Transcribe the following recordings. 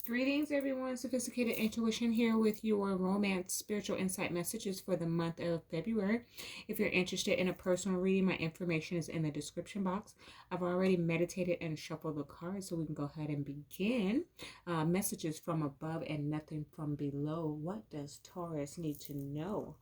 Greetings, everyone. Sophisticated Intuition here with your romance spiritual insight messages for the month of February. If you're interested in a personal reading, my information is in the description box. I've already meditated and shuffled the cards, so we can go ahead and begin. Messages from above and nothing from below. What does Taurus need to know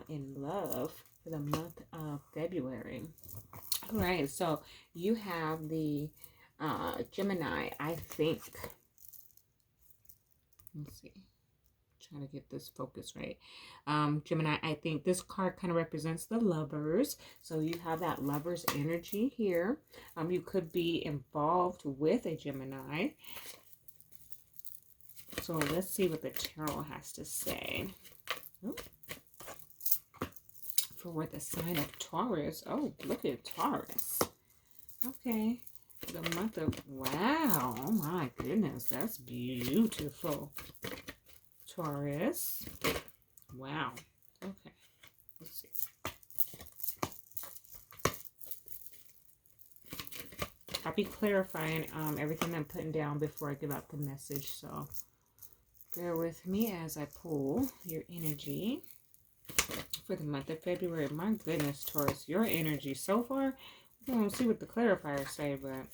in love for the month of February? All right, so you have the Gemini, I think. Let's see. Trying to get this focus right. Gemini, I think this card kind of represents the lovers. So you have that lover's energy here. You could be involved with a Gemini. So let's see what the tarot has to say. Oh. For the sign of Taurus. Oh, look at Taurus. Okay. The month of, wow, oh my goodness, that's beautiful. Taurus. Wow. Okay. Let's see. I'll be clarifying everything I'm putting down before I give out the message, so bear with me as I pull your energy for the month of February. My goodness, Taurus, your energy so far. We'll see what the clarifiers say, but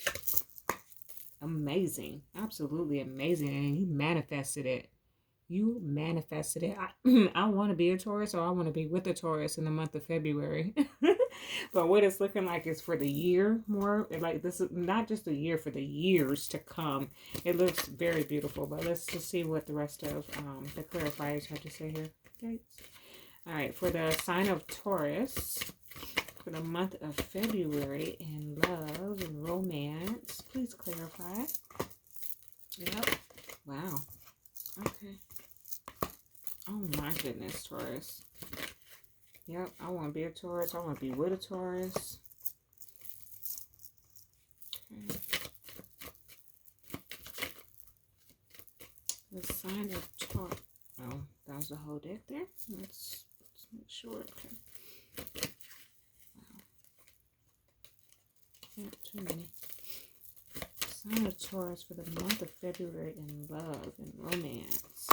amazing. Absolutely amazing. And you manifested it. You manifested it. I want to be a Taurus, or I want to be with a Taurus in the month of February. But what it's looking like is for the year more. Like this is not just a year, for the years to come. It looks very beautiful. But let's just see what the rest of the clarifiers have to say here. Okay. All right. For the sign of Taurus, for the month of February in love and romance, please clarify. Yep. Wow. Okay. Oh my goodness, Taurus. Yep, I want to be a Taurus. I want to be with a Taurus. Okay. The sign of Taurus. Oh, that was the whole deck there. Let's make sure. Okay. Not too many. Sign of Taurus for the month of February in love and romance.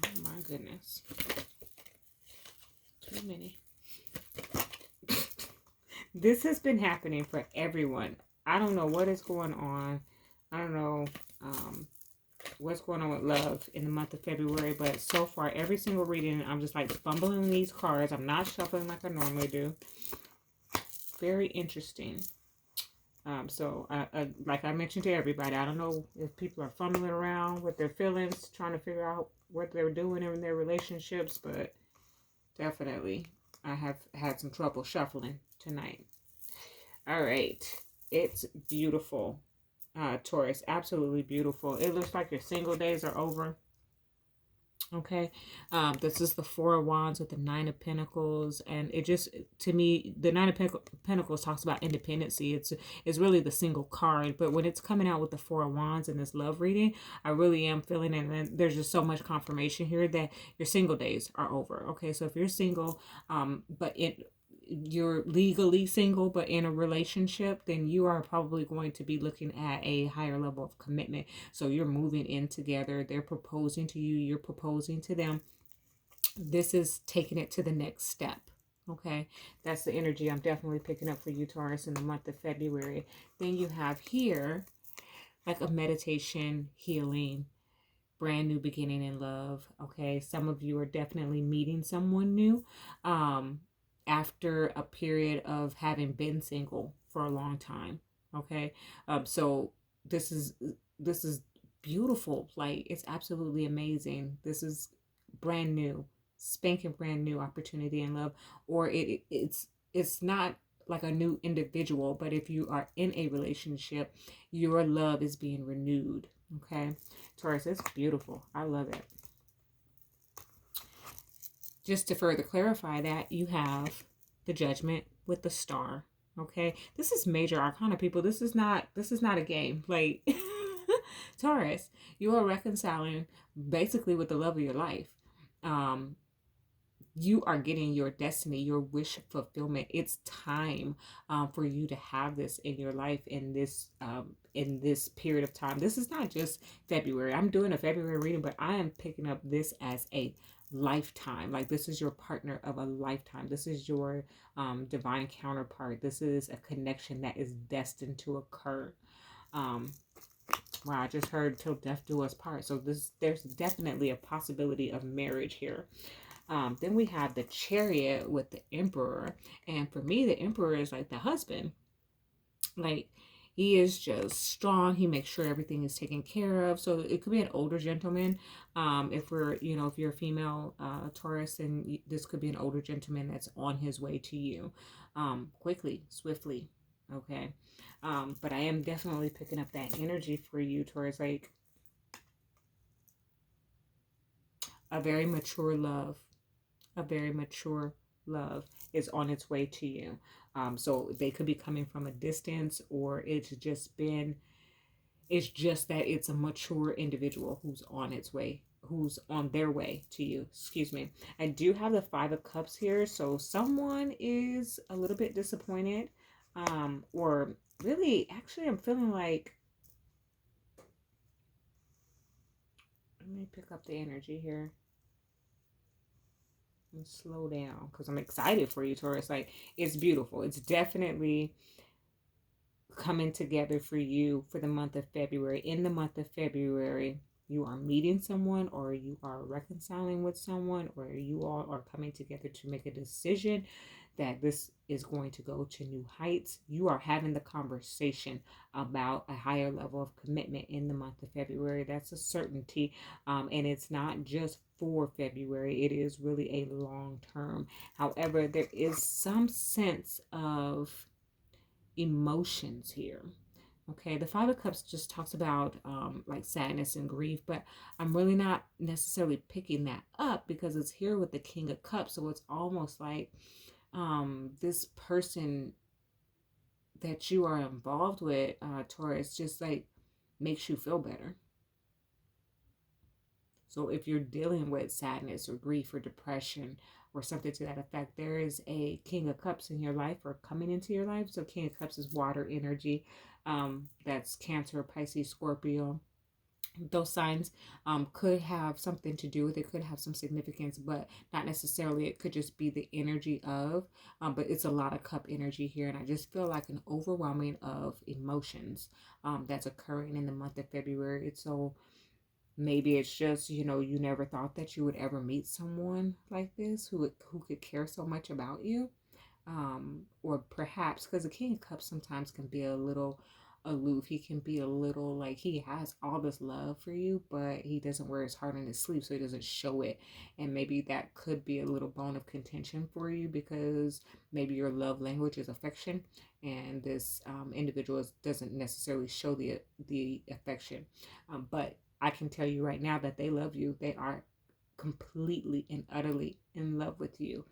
Oh my goodness. Too many. This has been happening for everyone. I don't know what is going on. I don't know what's going on with love in the month of February, but so far every single reading I'm just like fumbling these cards. I'm not shuffling like I normally do. Very interesting. So like I mentioned to everybody, I don't know if people are fumbling around with their feelings, trying to figure out what they're doing in their relationships, but definitely I have had some trouble shuffling tonight. All right, it's beautiful. Taurus, absolutely beautiful. It looks like your single days are over. Okay, this is the Four of Wands with the Nine of Pentacles, and it just, to me, the Nine of Pentacles talks about independency. It's really the single card, but when it's coming out with the Four of Wands in this love reading, I really am feeling it, and there's just so much confirmation here that your single days are over. Okay, so if you're single, but you're legally single but in a relationship, then you are probably going to be looking at a higher level of commitment. So you're moving in together. They're proposing to you. You're proposing to them. This is taking it to the next step. Okay, that's the energy I'm definitely picking up for you, Taurus, in the month of February. Then you have here like a meditation, healing, brand new beginning in love. Okay, some of you are definitely meeting someone new after a period of having been single for a long time. Okay, so this is beautiful. Like, it's absolutely amazing. This is brand new, spanking brand new opportunity in love, or it's not like a new individual, but if you are in a relationship, your love is being renewed. Okay, Taurus, it's beautiful. I love it. Just to further clarify that, you have the Judgment with the Star. Okay, this is major arcana, people. This is not a game. Like, Taurus, you are reconciling basically with the love of your life. you are getting your destiny, your wish fulfillment. It's time for you to have this in your life in this period of time. This is not just February. I'm doing a February reading, but I am picking up this as a lifetime. Like, this is your partner of a lifetime. This is your divine counterpart. This is a connection that is destined to occur. Um, wow, I just heard till death do us part. So there's definitely a possibility of marriage here. Then we have the Chariot with the Emperor. And for me, the Emperor is like the husband. Like, he is just strong. He makes sure everything is taken care of. So it could be an older gentleman. If if you're a female Taurus, and this could be an older gentleman that's on his way to you quickly, swiftly. Okay. But I am definitely picking up that energy for you, Taurus. Like, a very mature love. A very mature love is on its way to you. So they could be coming from a distance, or it's just that it's a mature individual who's on their way to you. Excuse me. I do have the Five of Cups here. So someone is a little bit disappointed. Or really, actually, I'm feeling like, let me pick up the energy here and slow down, because I'm excited for you, Taurus. Like, it's beautiful. It's definitely coming together for you for the month of February. In the month of February, you are meeting someone, or you are reconciling with someone, or you all are coming together to make a decision that this is going to go to new heights. You are having the conversation about a higher level of commitment in the month of February. That's a certainty. And it's not just for February, it is really a long term. However, there is some sense of emotions here. Okay, the Five of Cups just talks about like sadness and grief, but I'm really not necessarily picking that up because it's here with the King of Cups. So it's almost like this person that you are involved with, Taurus, just like makes you feel better. So if you're dealing with sadness or grief or depression or something to that effect, there is a King of Cups in your life or coming into your life. So King of Cups is water energy. That's Cancer, Pisces, Scorpio. Those signs could have something to do with it, could have some significance, but not necessarily. It could just be the energy of, but it's a lot of cup energy here. And I just feel like an overwhelming of emotions that's occurring in the month of February. It's so, maybe it's just, you never thought that you would ever meet someone like this who could care so much about you. Or perhaps because the King of Cups sometimes can be a little aloof. He can be a little like he has all this love for you, but he doesn't wear his heart on his sleeve, so he doesn't show it. And maybe that could be a little bone of contention for you, because maybe your love language is affection, and this individual doesn't necessarily show the affection. But I can tell you right now that they love you. They are completely and utterly in love with you,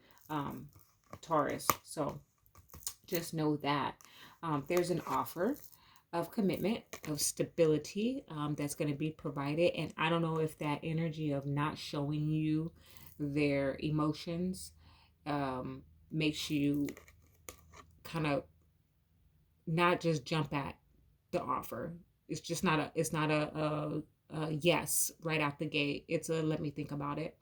Taurus. So just know that there's an offer of commitment, of stability that's going to be provided. And I don't know if that energy of not showing you their emotions makes you kind of not just jump at the offer. It's just not a yes right out the gate. It's a let me think about it.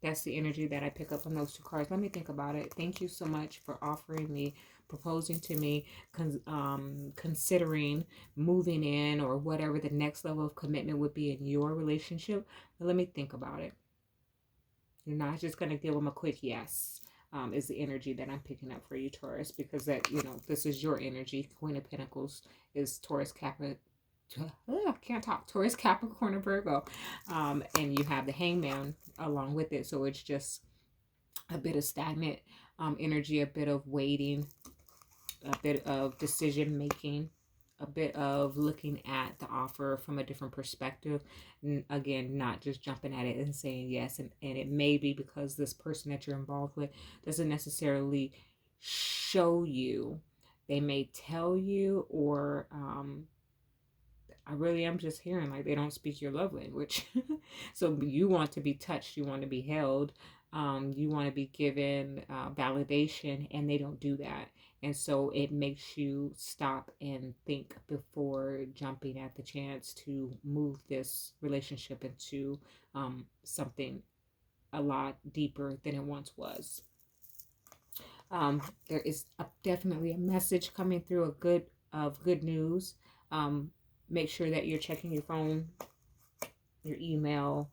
That's the energy that I pick up from those two cards. Let me think about it. Thank you so much for offering me, proposing to me, considering moving in, or whatever the next level of commitment would be in your relationship. But let me think about it. You're not just going to give them a quick yes. Is the energy that I'm picking up for you, Taurus, because this is your energy. Queen of Pentacles is Taurus, I can't talk. Taurus, Capricorn, and Virgo. And you have the Hangman along with it. So it's just a bit of stagnant energy, a bit of waiting, a bit of decision making, a bit of looking at the offer from a different perspective. And again, not just jumping at it and saying yes. And it may be because this person that you're involved with doesn't necessarily show you. They may tell you, or I really am just hearing like they don't speak your love language. So you want to be touched, you want to be held, you want to be given validation, and they don't do that. And so it makes you stop and think before jumping at the chance to move this relationship into something a lot deeper than it once was. There is definitely a message coming through of good news. Make sure that you're checking your phone, your email.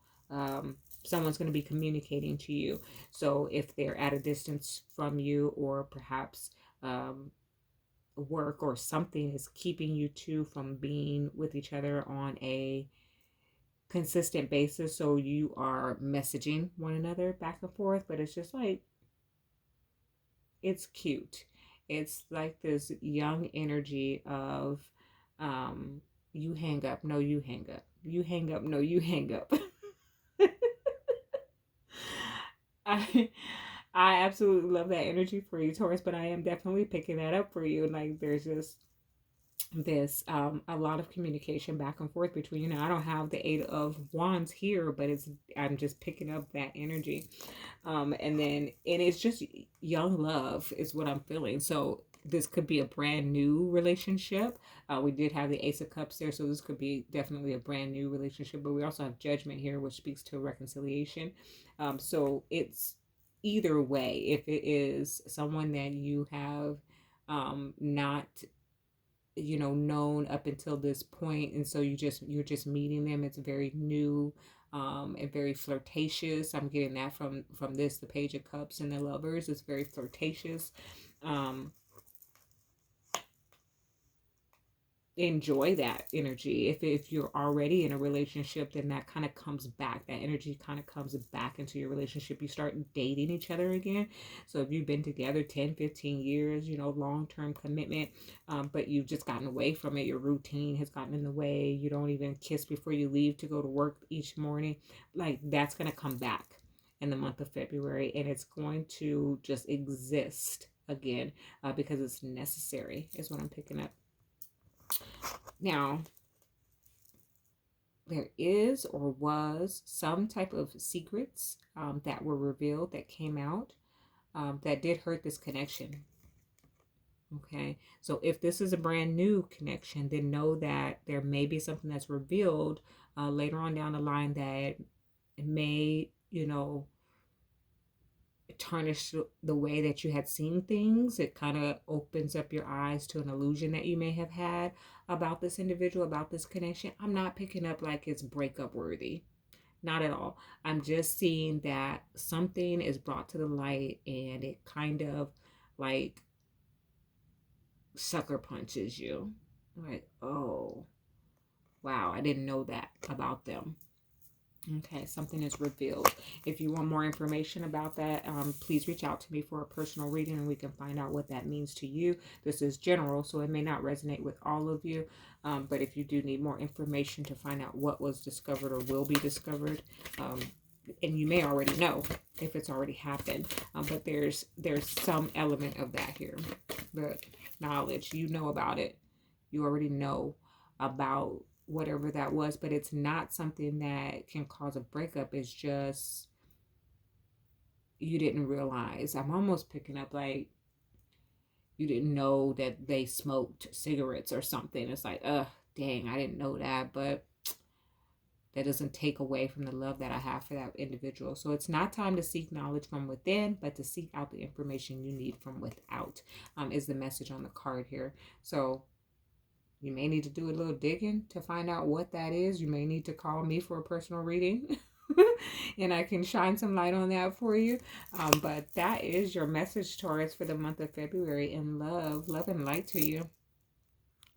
Someone's going to be communicating to you. So if they're at a distance from you, or perhaps work or something is keeping you two from being with each other on a consistent basis, so you are messaging one another back and forth, but it's just like, it's cute. It's like this young energy of you hang up, no, you hang up. You hang up, no, you hang up. I I absolutely love that energy for you, Taurus, but I am definitely picking that up for you. Like there's just this a lot of communication back and forth between you. Now I don't have the 8 of Wands here, but I'm just picking up that energy. And it's just young love is what I'm feeling. So this could be a brand new relationship. We did have the Ace of Cups there, so this could be definitely a brand new relationship, but we also have Judgment here, which speaks to reconciliation. So it's either way. If it is someone that you have not known up until this point, and so you're just meeting them, it's very new and very flirtatious. I'm getting that from this, the Page of Cups and the Lovers. It's very flirtatious. Enjoy that energy. If you're already in a relationship, then that kind of comes back. That energy kind of comes back into your relationship. You start dating each other again. So if you've been together 10-15 years, long-term commitment, but you've just gotten away from it, your routine has gotten in the way, you don't even kiss before you leave to go to work each morning, like that's going to come back in the month of February, and it's going to just exist again because it's necessary, is what I'm picking up. Now, there is or was some type of secrets that were revealed, that came out, that did hurt this connection. Okay, so if this is a brand new connection, then know that there may be something that's revealed later on down the line that may, tarnish the way that you had seen things. It kind of opens up your eyes to an illusion that you may have had about this individual, about this connection. I'm not picking up like it's breakup worthy. Not at all. I'm just seeing that something is brought to the light and it kind of like sucker punches you. Like, oh, wow, I didn't know that about them. Okay, something is revealed. If you want more information about that, please reach out to me for a personal reading and we can find out what that means to you. This is general, so it may not resonate with all of you, but if you do need more information to find out what was discovered or will be discovered, and you may already know if it's already happened, but there's some element of that here. The knowledge, you know about it. You already know about whatever that was, but it's not something that can cause a breakup. It's just you didn't realize. I'm almost picking up like you didn't know that they smoked cigarettes or something. It's like, dang, I didn't know that, but that doesn't take away from the love that I have for that individual. So it's not time to seek knowledge from within, but to seek out the information you need from without, is the message on the card here. So you may need to do a little digging to find out what that is. You may need to call me for a personal reading and I can shine some light on that for you. But that is your message, Taurus, for the month of February. And love and light to you.